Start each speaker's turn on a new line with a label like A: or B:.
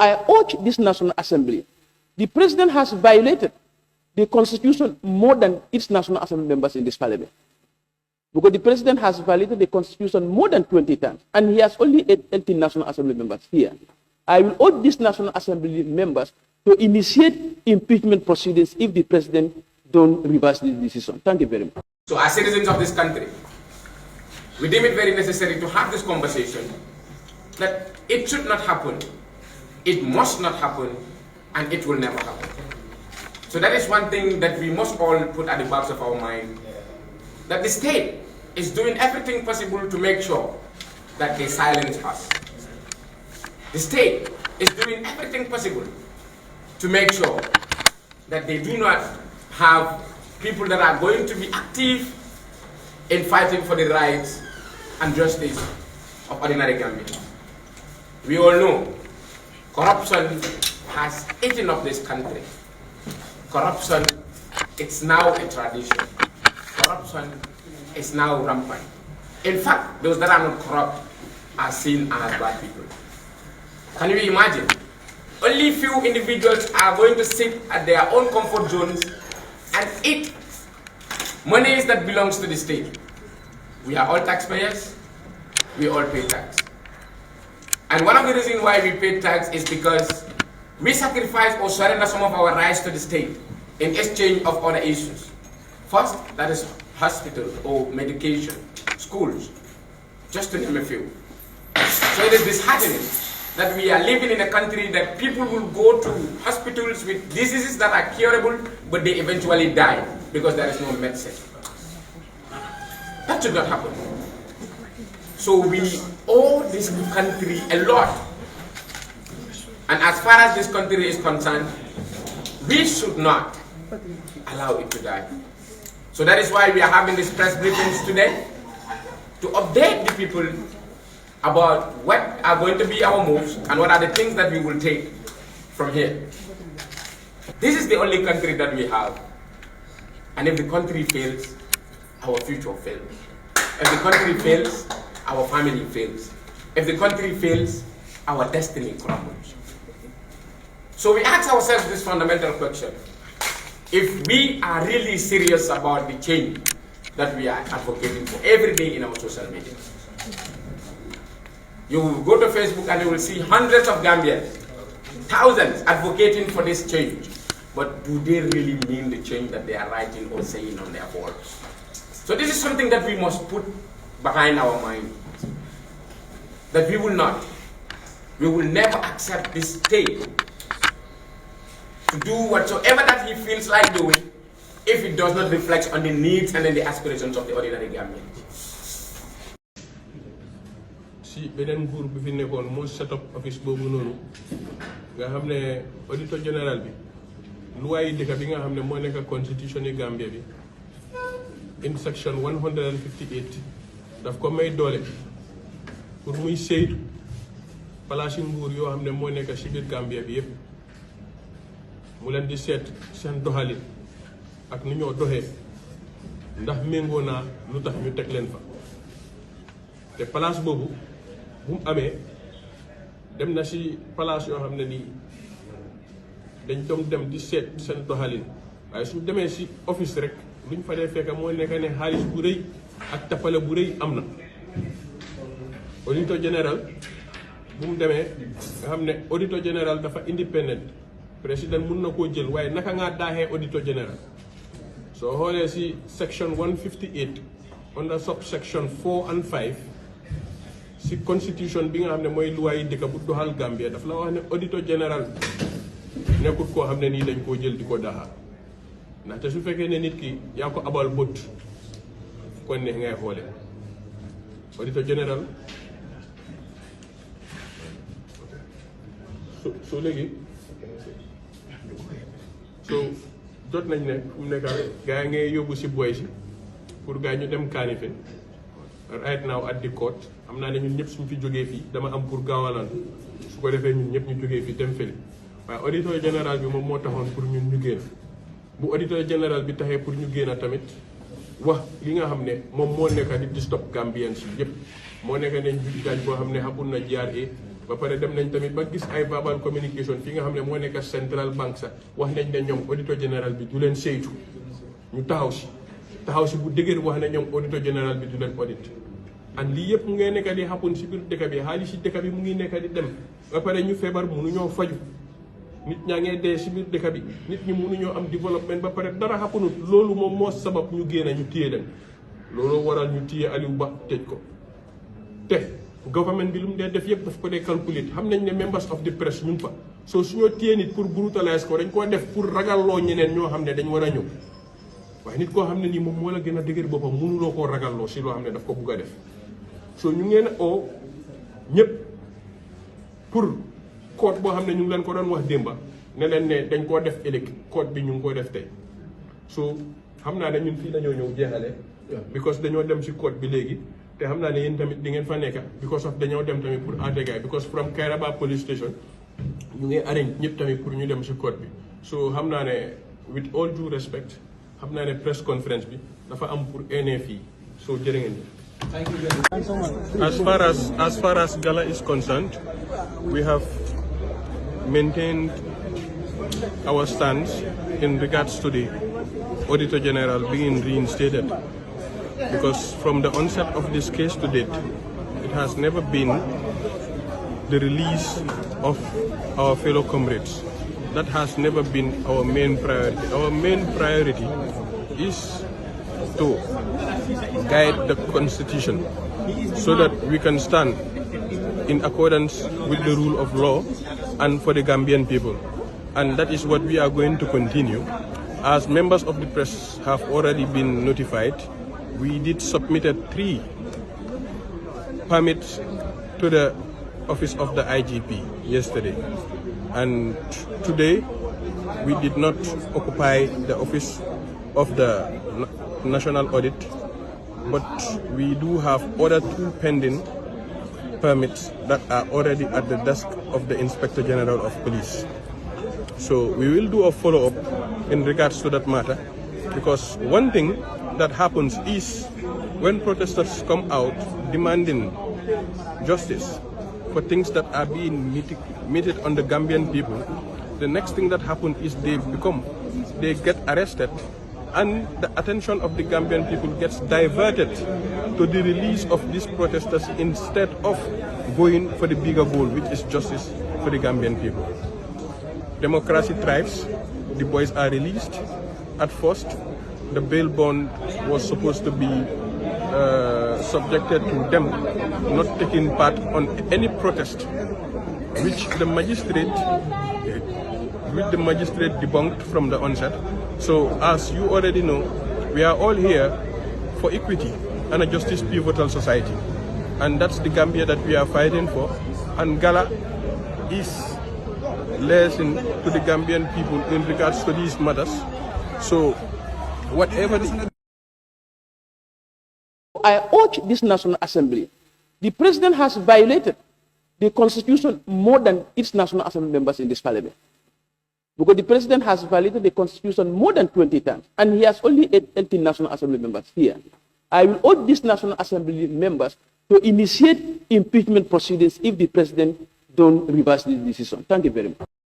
A: I urge this National Assembly, the President has violated the Constitution more than its National Assembly members in this Parliament. Because the President has violated the Constitution more than 20 times, and he has only 18 National Assembly members here. I will urge these National Assembly members to initiate impeachment proceedings if the President don't reverse this decision. Thank you very much.
B: So as citizens of this country, we deem it very necessary to have this conversation that it should not happen, it must not happen, and it will never happen. So that is one thing that we must all put at the back of our mind, that the state is doing everything possible to make sure that they silence us. The state is doing everything possible to make sure that they do not have people that are going to be active in fighting for the rights and justice of ordinary Gambians. We all know corruption has eaten up this country. Corruption, it's now a tradition. Corruption is now rampant. In fact, those that are not corrupt are seen as bad people. Can you imagine? Only few individuals are going to sit at their own comfort zones and eat monies that belongs to the state. We are all taxpayers. We all pay tax. And one of the reasons why we pay tax is because we sacrifice or surrender some of our rights to the state in exchange of other issues. First, that is hospitals or medication, schools, just to name a few. So it is disheartening that we are living in a country that people will go to hospitals with diseases that are curable, but they eventually die because there is no medicine. That should not happen. So we owe this country a lot. And as far as this country is concerned, we should not allow it to die. So that is why we are having these press briefings today, to update the people about what are going to be our moves and what are the things that we will take from here. This is the only country that we have. And if the country fails, our future fails. If the country fails, our family fails. If the country fails, our destiny crumbles. So we ask ourselves this fundamental question. If we are really serious about the change that we are advocating for every day in our social media, you will go to Facebook and you will see hundreds of Gambians, thousands advocating for this change. But do they really mean the change that they are writing or saying on their boards? So this is something that we must put behind our mind. That we will never accept this state to do whatsoever that he feels like doing if it does not reflect on the needs and then the aspirations of the ordinary Gambian.
C: Si benen nguur bi fi nekkoon moo set up office boobu noonu nga xam ne auditor général bi loi yi dëkk bi nga xam ne moo nekk constitution yi Gambia bi in section 158 daf ko may doole pour muy saytu place yi nguur yoo xam ne moo nekk ci biir Gambia bi yépp mu leen di seet seen doxalin ak ni ñoo doxee ndax méngoo naa lu tax ñu teg leen fa te place boobu bu mu amee dem na ci place yoo xam ne nii dañ doon dem di seet seen doxalin waaye su demee ci office rek luñ fa dee fekk moo nekk ne xaalis bu rëy ak tapale bu rëy am na auditor général bu mu demee nga xam ne auditor général dafa independent président mun na koo jël waaye naka ngaa daaxee auditor général soo xoolee ci section 158 under subsection 4 and 5 ci constitution bi nga xam ne mooy loi yi dëkk bu doxal Gambia daf la wax ne auditor général nekkut koo xam ne nii dañ koo jël di ko daaxal ndaxte su fekkee ne nit ki yaa ko abal bët kon ne ngay xoolee auditor général so léegi so jot nañ ne fu mu nekk gaa yi ngay yóbbu si boy si pour gaa ñu dem kaanife right now at the court am naa ne ñun ñëpp suñ fi jógee fii dama am pour gaawalaan su ko defee ñun ñëpp ñu jógee fii dem fële waaye auditeur général bi moom moo taxoon pour ñun ñu génn bu auditeur général bi taxee pour ñu génn tamit wax li nga xam ne moom moo nekk di stop Gambians yi yëpp moo nekk ne njugaañ boo xam ne xamul na GRA ba pare dem nañ tamit ba gis ay verbal communication fi nga xam ne moo nekk central bank sax wax nañ ne ñoom auditor général bi du leen saytu ñu taxaw si bu dëgër wax ne ñoom auditor général bi du leen audit and lii yëpp mu ngi nekk di happen si biir dëkk bi xaalis si dëkk bi mu ngi nekk di dem ba pare ñu feebar mënuñoo faju nit ñaa ngee dee si biir dëkk bi nit ñi mënuñoo am développement ba pare dara happenut loolu moom moo sabab ñu génn ñu téye leen loolu waral ñu téye Alieu Bah tëj ko te government bi lu mu dee def yëpp daf ko dee calculer xam nañ ne members of the press ñu ngi fa soo suñoo téye nit pour brutaliser ko dañ koo def pour ragalloo ñeneen ñoo xam ne dañ war a ñëw waaye nit koo xam ne nii moom moo la gën a dëgër boppam mënuloo koo ragalloo si loo xam ne daf ko bugg a def soo ñu ngeen oo ñëpp pour code boo xam ne ñu ngi leen ko doon wax démba ne leen ne dañ koo def ëllëg code bi ñu ngi koo def tey so xam naa ne ñun fii dañoo ñëw jeexale because dañoo dem si code bi léegi te xam naa ne yéen tamit di ngeen fa nekka because of dañoo dem tamit pour àddegaay because from Kairaba police station ñu ngi arrange ñëpp tamit pour ñu dem si code bi so xam naa ne with all due respect xam naa ne press conference bi dafa am pour NFI so jërë ngeen jëf.
D: Thank you very much.
C: As far as Gala is concerned, we have maintained our stance in regards to the Auditor General being reinstated, because from the onset of this case to date, it has never been the release of our fellow comrades. That has never been our main priority. Our main priority is to guide the Constitution so that we can stand in accordance with the rule of law and for the Gambian people. And that is what we are going to continue. As members of the press have already been notified, we did submit 3 permits to the office of the IGP yesterday. And today, we did not occupy the office of the National Audit, but we do have other 2 pending permits that are already at the desk of the Inspector General of Police. So we will do a follow-up in regards to that matter, because one thing that happens is when protesters come out demanding justice for things that are being meted on the Gambian people, the next thing that happens is they get arrested, and the attention of the Gambian people gets diverted to the release of these protesters instead of going for the bigger goal, which is justice for the Gambian people. Democracy thrives, the boys are released. At first, the bail bond was supposed to be subjected to them not taking part on any protest, which the magistrate debunked from the onset. So, as you already know, we are all here for equity and a justice pivotal society. And that's the Gambia that we are fighting for. And Gala is listening to the Gambian people in regards to these matters. So, whatever
A: I urge this National Assembly. The President has violated the Constitution more than its National Assembly members in this Parliament. Because the President has violated the Constitution more than 20 times, and he has only 18 National Assembly members here. I will urge these National Assembly members to initiate impeachment proceedings if the President don't reverse this decision. Thank you very much.